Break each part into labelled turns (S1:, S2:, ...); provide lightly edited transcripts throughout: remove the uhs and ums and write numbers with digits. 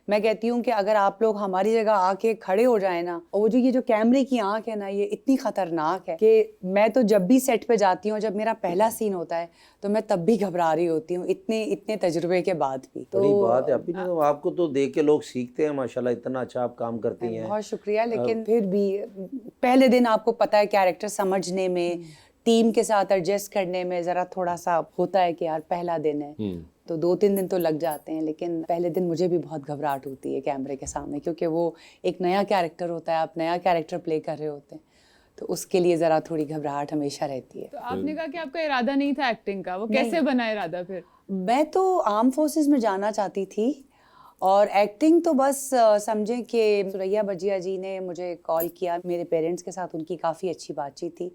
S1: मैं कहती हूँ कि अगर आप लोग हमारी जगह आके खड़े हो जाए ना, और वो जो ये जो कैमरे की आंख है ना, ये इतनी खतरनाक है कि मैं तो जब भी सेट पे जाती हूँ, जब मेरा पहला सीन होता है तो मैं तब भी घबरा रही होती हूँ, इतने तजुर्बे के बाद भी। तो
S2: बड़ी बात है अपनी, तो आपको तो देख के लोग सीखते हैं माशाल्लाह, इतना अच्छा आप काम करती हैं।
S1: बहुत शुक्रिया, लेकिन फिर भी पहले दिन आपको पता है कैरेक्टर समझने में, टीम के साथ एडजस्ट करने में जरा थोड़ा सा होता है कि यार पहला दिन है, तो 2-3 दिन तो लग जाते हैं, लेकिन पहले दिन मुझे भी बहुत घबराहट होती है कैमरे के सामने, क्योंकि वो एक नया कैरेक्टर होता है, आप नया कैरेक्टर प्ले कर रहे होते हैं, तो उसके लिए ज़रा थोड़ी घबराहट हमेशा रहती है।
S3: तो आपने कहा कि आपका इरादा नहीं था एक्टिंग का, वो कैसे बना इरादा फिर?
S1: मैं तो आर्म फोर्सेस में जाना चाहती थी, और एक्टिंग तो बस समझें कि सुरैया भजिया जी ने मुझे कॉल किया, मेरे पेरेंट्स के साथ उनकी काफ़ी अच्छी बातचीत थी,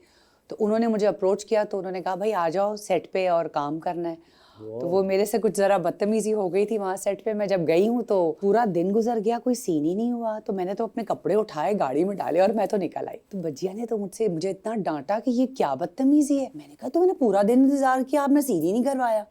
S1: तो उन्होंने मुझे अप्रोच किया, तो उन्होंने कहा भाई आ जाओ सेट पे और काम करना है। तो वो मेरे से कुछ ज़रा बदतमीजी हो गई थी वहाँ सेट पे। मैं जब गई हूँ तो पूरा दिन गुजर गया, कोई सीन ही नहीं हुआ, तो मैंने तो अपने कपड़े उठाए, गाड़ी में डाले और मैं तो निकल आई। तो भजिया ने तो मुझे इतना डांटा कि ये क्या बदतमीजी है। मैंने कहा तो मैंने पूरा दिन इंतजार किया, आपने सीन ही नहीं करवाया।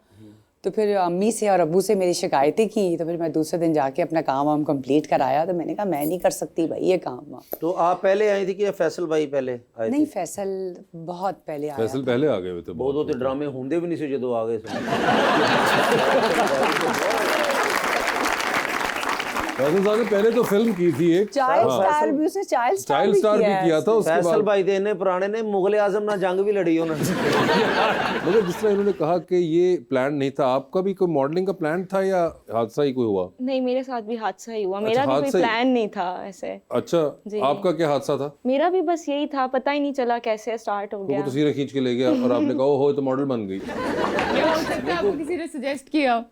S1: तो फिर अम्मी से और अब्बू से मेरी शिकायतें की, तो फिर मैं दूसरे दिन जाके अपना काम कंप्लीट कराया। तो मैंने कहा मैं नहीं कर सकती भाई ये काम।
S2: तो आप पहले आई थी कि फैसल भाई पहले आए थे?
S1: नहीं, फैसल बहुत पहले आया।
S4: फैसल पहले आ गए थे।
S2: बहुत होते ड्रामे होंगे भी नहीं से जो आ गए।
S4: फैसल साहब ने पहले तो फिल्म की थी एक,
S1: चाइल्ड स्टार भी, उसने चाइल्ड
S4: स्टार भी किया था। उसके
S2: फैसल
S4: बाद
S2: भाई थे इतने पुराने ने मुगल आजम ना जंग भी लड़ी उन्होंने।
S4: मगर जिस तरह इन्होंने कहा कि ये प्लान नहीं था, आपका भी कोई मॉडलिंग का प्लान था या हादसा ही कोई हुआ?
S5: नहीं, मेरे साथ भी हादसा ही हुआ। मेरा भी कोई प्लान नहीं था ऐसे।
S4: अच्छा, आपका क्या हादसा था?
S5: मेरा भी बस यही था, पता ही नहीं चला कैसे स्टार्ट हो गया।
S4: वो तस्वीरें खींच के ले गया और आपने कहा हो तो मॉडल बन गई।
S3: क्या हो सकता है आपको किसी ने सजेस्ट किया?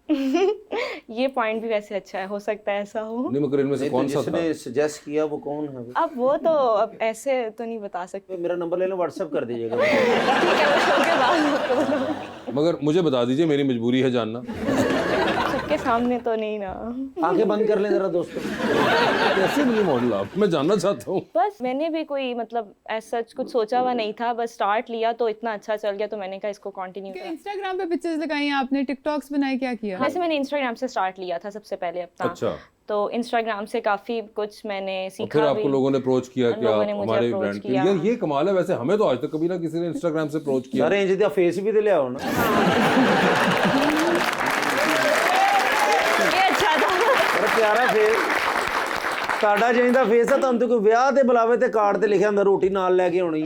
S5: ये पॉइंट भी वैसे अच्छा है, हो सकता है ऐसा हो।
S4: नहीं, मगर इनमें से कौन सा
S2: जिसने सजेस्ट किया वो कौन है?
S5: अब वो तो अब ऐसे तो नहीं बता सकते।
S2: मेरा नंबर ले लो, व्हाट्सएप कर दीजिएगा।
S5: ठीक है, वो शो के बाद
S4: मगर मुझे बता दीजिए, मेरी मजबूरी है जानना।
S5: सबके सामने तो नहीं ना।
S2: आंखें बंद कर लें जरा दोस्तों।
S4: कैसे मिली मॉडल आप? मैं जानना चाहता हूँ।
S5: बस मैंने भी कोई मतलब ऐसा कुछ सोचा हुआ नहीं था, बस स्टार्ट लिया तो इतना अच्छा चल गया, तो मैंने कहा इसको कंटिन्यू करें।
S3: इंस्टाग्राम पे पिक्चर्स लगाई आपने, टिकटॉक्स बनाए, क्या किया?
S5: वैसे मैंने इंस्टाग्राम से स्टार्ट लिया था सबसे पहले अपना।
S4: अच्छा।
S5: तो इंस्टाग्राम से काफी कुछ मैंने सीखा।
S4: फिर आपको लोगों ने अप्रोच किया कि आप हमारे
S5: approach
S4: ब्रांड के
S5: किया।
S4: लिए? यार ये कमाल है, वैसे हमें तो आज तक कभी ना किसी ने इंस्टाग्राम से अप्रोच किया।
S2: अरे इंज दा फेस भी तो ले आओ ना।
S5: ये अच्छा था।
S2: बड़ा प्यारा फेस ਤੁਹਾਡਾ ਜਿਹਾ ਫੇਸ ਹੈ, ਤੁਹਾਨੂੰ ਕੋਈ ਵਿਆਹ ਤੇ ਬੁਲਾਵੇ ਤੇ ਕਾਰਡ ਤੇ लिखा ਹੁੰਦਾ रोटी नाल लेके आनी।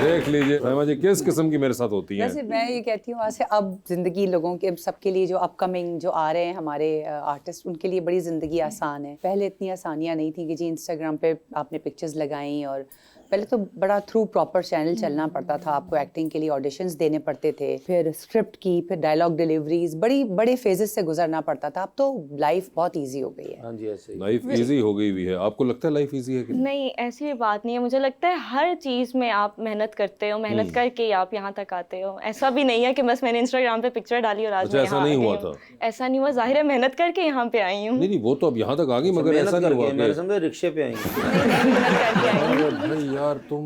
S4: देख लीजिए फहिमा जी किस किस्म की मेरे साथ होती हैं।
S1: वैसे मैं ये कहती हूँ वैसे अब जिंदगी लोगों के सबके लिए जो अपकमिंग जो आ रहे हैं हमारे आर्टिस्ट, उनके लिए बड़ी जिंदगी आसान है। पहले इतनी आसानियाँ नहीं थी कि जी इंस्टाग्राम पे आपने पिक्चर्स लगाई, और पहले तो बड़ा थ्रू प्रॉपर चैनल चलना पड़ता था, आपको एक्टिंग के लिए ऑडिशंस देने पड़ते थे, फिर स्क्रिप्ट की, फिर डायलॉग डिलीवरीज, बड़े फेजेस से गुजरना पड़ता था। अब तो लाइफ बहुत इजी हो गई है।
S2: हाँ जी, ऐसे
S4: लाइफ इजी हो गई हुई है। आपको लगता है लाइफ इजी है कि
S5: नहीं? ऐसी भी बात नहीं है। मुझे लगता है हर चीज़ में आप मेहनत करते हो, मेहनत करके ही आप यहाँ तक आते हो। ऐसा भी नहीं है कि बस मैंने इंस्टाग्राम पे पिक्चर डाली और आज मैं
S4: ऐसा
S5: यहाँ
S4: नहीं
S5: आ गई
S4: हुआ
S5: हूँ।
S4: था?
S5: ऐसा नहीं हुआ, जाहिर है मेहनत करके यहाँ पे आई हूँ।
S4: नहीं, वो तो अब यहाँ तक आ गई, मगर ऐसा नहीं हुआ
S2: मेरे समझे रिक्शे पे आएंगे।
S5: मेहनत करके आई हूँ।
S4: भाई यार तुम,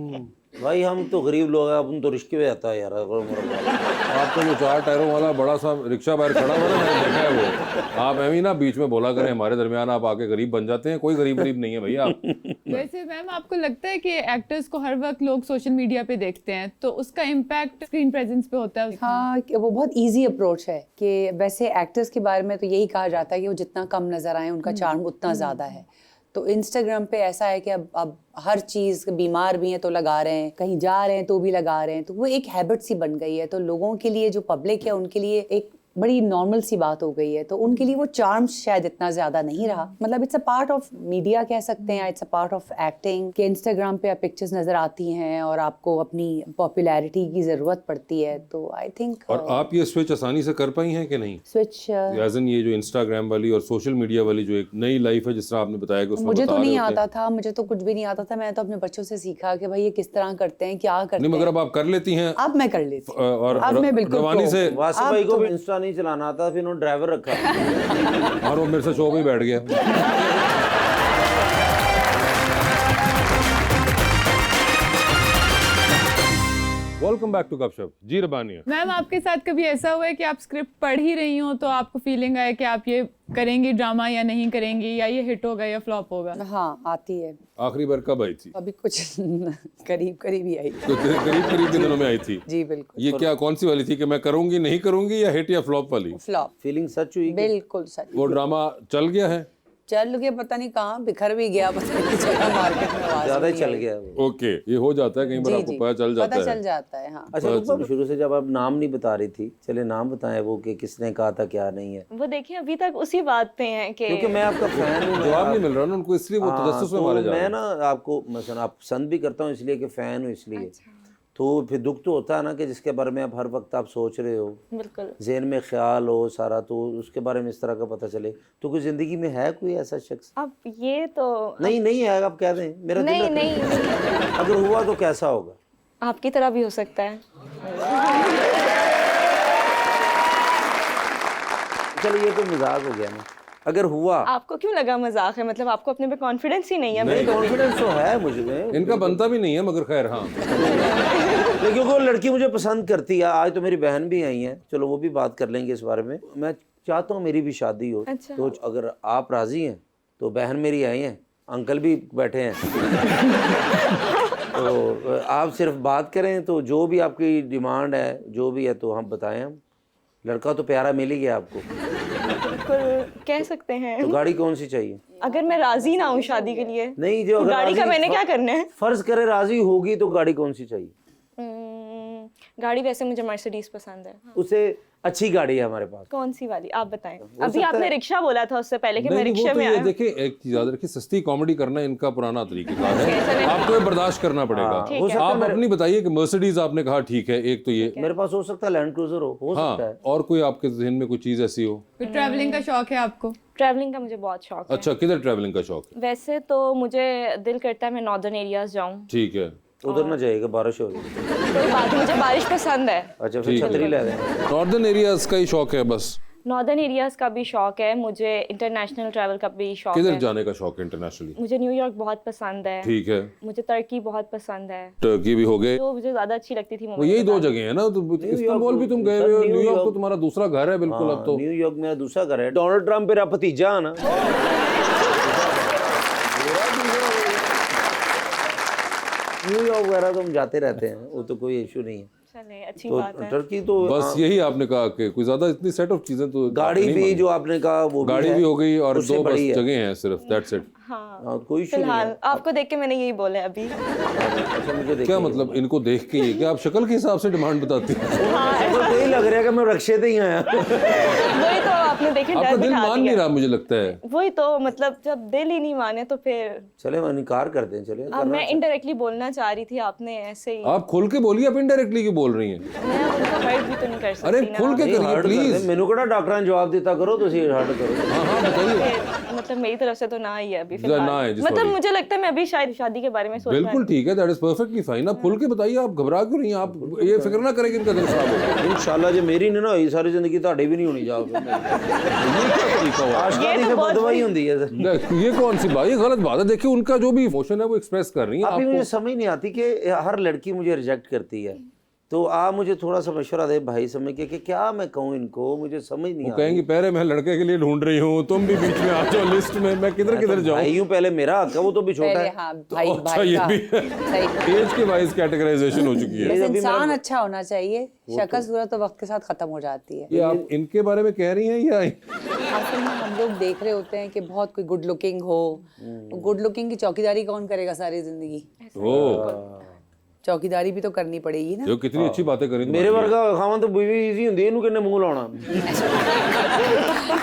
S2: भाई हम तो गरीब लोग हैं, अपन तो रिक्शे पे आता है यार।
S4: आपको जो 4 टायरों वाला बड़ा सा रिक्शा बाहर खड़ा हुआ ना, मैंने देखा है वो। आप एवं ना बीच में बोला करें हमारे दरमियान आप आके गरीब बन जाते हैं। कोई गरीब नहीं है भैया।
S3: वैसे मैम आपको लगता है कि एक्टर्स को हर वक्त लोग सोशल मीडिया पे देखते हैं, तो उसका इम्पैक्ट स्क्रीन प्रेजेंस पे होता है?
S1: हाँ, वो बहुत इजी अप्रोच है कि वैसे एक्टर्स के बारे में तो यही कहा जाता है कि वो जितना कम नजर आए उनका चार्म उतना ज़्यादा है। तो इंस्टाग्राम पे ऐसा है कि अब हर चीज़, बीमार भी हैं तो लगा रहे हैं, कहीं जा रहे हैं तो भी लगा रहे हैं, तो वो एक हैबिट सी बन गई है। तो लोगों के लिए, जो पब्लिक है, उनके लिए एक बड़ी नॉर्मल सी बात हो गई है। तो उनके लिए वो चार्म शायद इतना ज्यादा नहीं रहा। मतलब it's a part of media कह सकते हैं, it's a part of acting कि इंस्टाग्राम पे पिक्चर्स नजर आती हैं और आपको अपनी पॉपुलैरिटी की जरूरत पड़ती है। तो आई थिंक।
S4: और आप ये स्विच आसानी से कर पाई हैं कि नहीं?
S1: स्विच
S4: एज इन ये जो इंस्टाग्राम वाली और सोशल मीडिया वाली जो एक नई लाइफ है, जिस तरह आपने बताया कि उसमें
S1: मुझे तो
S4: बता
S1: नहीं
S4: रहे होते
S1: आता था, मुझे तो कुछ भी नहीं आता था। मैं तो अपने बच्चों से सीखा कि भाई ये किस तरह करते हैं, क्या करते
S4: नहीं,
S1: हैं।
S4: मगर अब आप कर लेती हैं?
S1: अब मैं कर लेती हूँ,
S4: और
S1: अब मैं बिल्कुल
S4: रवानी से।
S2: वासिफ भाई को भी इंस्टा नहीं चलाना आता, फिर उन्होंने ड्राइवर रखा
S4: और वो मेरे से शो में बैठ गया। वेलकम बैक टू गपशप। जी रबानिया।
S3: मैम आपके साथ कभी ऐसा हुआ है कि आप स्क्रिप्ट पढ़ ही रही हो तो आपको फीलिंग आए कि आप ये करेंगी ड्रामा या नहीं करेंगी, या ये हिट होगा या फ्लॉप होगा?
S1: हाँ आती है,
S4: आखिरी बार कब आई थी?
S1: अभी कुछ करीब करीब ही आई।
S4: तो करीब करीब के दिनों में आई थी।
S1: जी बिल्कुल।
S4: ये क्या कौन सी वाली थी कि मैं करूंगी नहीं करूंगी, या हिट या फ्लॉप वाली?
S1: फ्लॉप।
S2: फीलिंग सच हुई?
S1: बिल्कुल सच।
S4: वो ड्रामा चल गया है?
S1: चल गया, पता नहीं कहाँ बिखर भी गया, पता नहीं चला, मार्केट में आवाज
S2: ज्यादा ही
S1: नहीं
S2: चल
S1: आई।
S2: गया वो।
S4: ओके, ये हो जाता है कई बार,
S1: जी
S4: आपको
S1: जी,
S4: पता चल जाता
S1: पता
S4: है।
S1: चल जाता है। हाँ
S2: अच्छा रुको, शुरू से जब आप नाम नहीं बता रही थी, चले नाम बताएं वो कि किसने कहा था क्या नहीं है,
S5: वो देखिए अभी तक उसी बात पे हैं कि
S2: क्योंकि मैं आपका फैन हूँ।
S4: जवाब नहीं मिल रहा ना उनको, इसलिए वो तजस्सुस में मारे जा रहे
S2: मैं
S4: हैं।
S2: ना आपको मसलन आप पसंद भी करता हूँ इसलिए कि फैन हूँ इसलिए, तो फिर दुख तो होता है ना कि जिसके बारे में आप हर वक्त आप सोच रहे हो,
S5: बिल्कुल
S2: जहन में ख्याल हो सारा, तो उसके बारे में इस तरह का पता चले। तो कोई जिंदगी में है कोई ऐसा शख्स?
S5: अब ये तो
S2: नहीं है, आप कह दें मेरा दिल
S5: नहीं
S2: है।
S5: नहीं
S2: अगर हुआ तो कैसा होगा?
S5: आपकी तरह भी हो सकता है।
S2: चलो ये तो मजाक हो गया ना, अगर हुआ।
S5: आपको क्यों लगा मजाक है? मतलब आपको अपने पे कॉन्फिडेंस ही नहीं है?
S2: नहीं, कॉन्फिडेंस तो है मुझ में,
S4: इनका बनता भी नहीं है, मगर खैर हाँ।
S2: लेकिन वो लड़की मुझे पसंद करती है। आज तो मेरी बहन भी आई है, चलो वो भी बात कर लेंगे इस बारे में। मैं चाहता हूँ मेरी भी शादी हो।
S5: अच्छा।
S2: तो अगर आप राजी हैं तो बहन मेरी आई है, अंकल भी बैठे हैं तो आप सिर्फ बात करें, तो जो भी आपकी डिमांड है जो भी है तो हम बताएं। हम लड़का तो प्यारा मिल ही गया आपको,
S5: बिल्कुल कह सकते हैं।
S2: तो गाड़ी कौन सी चाहिए?
S5: अगर मैं राजी ना हूँ शादी के लिए,
S2: नहीं, जो
S5: तो
S2: अगर
S5: गाड़ी का
S2: राजी-
S5: मैंने क्या करना है?
S2: फर्ज करे राजी होगी तो गाड़ी कौन सी चाहिए?
S5: गाड़ी वैसे मुझे मर्सिडीज पसंद है।
S2: उसे अच्छी गाड़ी है हमारे पास।
S5: कौन सी वाली आप बताएं?
S2: हो
S5: अभी
S2: सकता
S5: आपने
S2: है।
S5: रिक्शा बोला था उससे पहले कि मैं
S4: नहीं, वो
S5: रिक्शे
S4: तो
S5: में
S4: ये
S5: आया हूं।
S4: देखिए, एक चीज याद रखिए, सस्ती कॉमेडी करना इनका पुराना तरीकेकार
S5: ऐसा
S4: है,
S5: नहीं।
S4: आपको ये बर्दाश्त करना पड़ेगा।
S5: ठीक
S2: हो
S5: है।
S2: सकता है
S4: आप
S2: मेरे-
S4: अपनी बताइए कि मर्सिडीज आपने कहा ठीक है, एक तो ये,
S2: मेरे पास हो सकता है लैंड क्रूजर हो
S4: हाँ,
S2: सकता है।
S4: और कोई आपके जहन में कोई चीज ऐसी हो?
S3: कोई ट्रैवलिंग का शौक है आपको?
S5: ट्रैवलिंग का मुझे बहुत शौक है।
S4: अच्छा, किधर ट्रैवलिंग का शौक है?
S5: वैसे तो मुझे दिल करता है मैं नॉर्दर्न एरियाज जाऊं।
S4: ठीक है,
S2: उधर ना जाएगा, बारिश हो रही है।
S5: कोई बात नहीं, मुझे बारिश पसंद है।
S2: अच्छा फिर
S4: ठीक है।
S2: छतरी ले लें।
S4: नॉर्दर्न एरियाज का ही शौक है बस?
S5: नॉर्दर्न एरियाज का भी शौक है मुझे, इंटरनेशनल ट्रैवल का भी शौक
S4: किधर
S5: है।
S4: जाने का शौक है इंटरनेशनली?
S5: मुझे न्यूयॉर्क बहुत पसंद है।
S4: ठीक है,
S5: मुझे तुर्की बहुत पसंद है।
S4: टर्की भी हो गए,
S5: जो मुझे ज्यादा अच्छी लगती थी
S4: वो यही दो जगह है ना। तो इस्तांबुल भी तुम गए हुए हो, न्यूयॉर्क तो तुम्हारा दूसरा घर है बिल्कुल। अब तो
S2: न्यूयॉर्क मेरा दूसरा घर है। डोनाल्ड ट्रम्प मेरा भतीजा है ना। न्यूयॉर्क वगैरह तो हम जाते रहते हैं, वो तो कोई इशू नहीं है।
S5: चले अच्छी
S2: तो
S5: बात है।
S2: टर्की तो
S4: बस यही आपने कहा कि कोई ज्यादा इतनी सेट ऑफ चीजें तो
S2: गाड़ी
S4: नहीं
S2: भी
S4: मांगी।
S2: जो आपने कहा वो
S4: गाड़ी
S2: है,
S4: भी हो गई और
S2: उससे
S4: दो बस
S2: बड़ी है।
S4: जगह हैं सिर्फ, दैट्स इट।
S5: हाँ
S2: हाँ, कोई इशू नहीं
S5: फिलहाल
S2: है।
S5: आपको देख के मैंने यही बोला है अभी।
S2: अच्छा मुझे
S4: क्या
S2: देखिए,
S4: मतलब इनको देख के ये कि आप शक्ल के हिसाब से डिमांड बताती हैं?
S2: तो यही लग रहा है कि मैं रक्शे से ही आया।
S5: वही तो आपने देखे
S4: आपका
S5: डर
S4: दिल
S5: दिखा
S4: मान नहीं
S5: दिया।
S4: रहा मुझे लगता है।
S5: वही तो मतलब जब दिल ही नहीं माने तो फिर
S2: चले हम इनकार कर दें, चले
S5: अब मैं इनडायरेक्टली बोलना चाह रही थी, आपने ऐसे ही।
S4: आप खुल के बोलिए, आप इनडायरेक्टली क्यों बोल रही हैं?
S5: मैं अब उनको हर्ट भी तो नहीं कर सकती
S4: अरे
S5: ना।
S4: खुल के
S2: नहीं,
S4: करिए
S2: हर्ट कर
S4: प्लीज।
S2: दें। मैनू कड़ा डॉक्टर ने जवाब दिता करो, तो हर्ट करो।
S4: हाँ हाँ बताइए।
S5: फिर मतलब मेरी तरफ से तो ना ही है अभी
S4: ना
S5: फिलहाल।
S4: है जी,
S5: मतलब
S4: sorry।
S5: मुझे लगता है मैं अभी शायद शादी के बारे में सोच रही
S4: बिल्कुल ठीक है, दैट इज परफेक्टली फाइन। आप खुल के बताइए, आप घबरा क्यों रही हैं? आप ये फिक्र ना करें कि इनका दिल खराब होगा।
S2: इंशाल्लाह जो मेरी नहीं ना हुई सारी जिंदगी ਤੁਹਾਡੀ भी नहीं होनी जाओ।
S4: ये क्या तरीका हुआ?
S2: आशिकी
S5: ये तो
S2: से
S5: बहुत
S2: बदवाई होती है सर।
S4: ये कौन सी बात? ये गलत बात है। देखिए उनका जो भी इमोशन है वो एक्सप्रेस कर रही हैं
S2: अभी मुझे
S4: आपको।
S2: समझ नहीं आती कि हर लड़की मुझे रिजेक्ट करती है, तो आप मुझे थोड़ा सा मशवरा दे भाई समझ के कि क्या मैं कहूँ इनको, मुझे समझ नहीं
S4: वो
S2: आ रही।
S4: कहेंगे पहले मैं लड़के के लिए ढूंढ रही हूँ, तुम भी बीच में आ जाओ लिस्ट में, मैं किधर किधर जाऊँ?
S2: भाई यूं पहले मेरा हक है, वो तो भी छोटा
S1: पहले
S2: है।
S1: हाँ भाई
S4: अच्छा
S1: भाई
S4: ये
S1: का
S4: भी
S1: सही।
S4: एज के वाइज कैटेगराइजेशन हो चुकी है।
S1: बस
S2: ये अभी
S1: इंसान
S2: मेरा-
S1: अच्छा होना चाहिए, शक्ल सूरत तो वक्त के साथ खत्म हो जाती है।
S4: ये आप इनके बारे में कह रही हैं या
S1: असल में हम लोग देख रहे होते हैं कि बहुत कोई गुड लुकिंग हो, गुड लुकिंग की चौकीदारी कौन करेगा सारी जिंदगी?
S4: ओ
S1: चौकीदारी भी तो करनी पड़ेगी ना।
S4: जो कितनी अच्छी बातें करी
S2: मेरे वर्गा खावन तो बीवी इजी ਹੁੰਦੀ ਇਹਨੂੰ ਕਿੰਨੇ ਮੂੰਹ ਲਾਉਣਾ।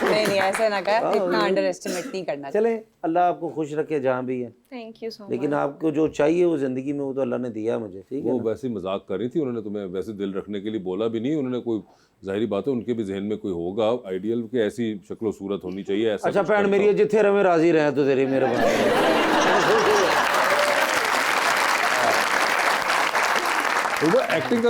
S1: नहीं ऐसा ना कर, इतना अंडर एस्टिमेट नहीं करना चाहिए।
S2: चले अल्लाह आपको खुश रखे जहाँ भी है,
S5: थैंक यू सो मच।
S2: लेकिन आपको जो चाहिए वो जिंदगी में वो तो अल्लाह ने दिया मुझे, ठीक है
S4: वो
S2: ना?
S4: वैसे ही मजाक कर रही थी, उन्होंने तुम्हें वैसे दिल रखने के लिए बोला भी नहीं। उन्होंने कोई जाहिर बात है उनके भी जहन में कोई होगा आइडियल कि ऐसी शक्ल सूरत होनी चाहिए, ऐसा
S2: अच्छा
S4: कुछ
S2: भैन
S4: करता
S2: मेरी
S4: हो।
S2: जिथे रवे राजी रहे तो तेरी मेहरबानी।
S4: वो एक्टिंग का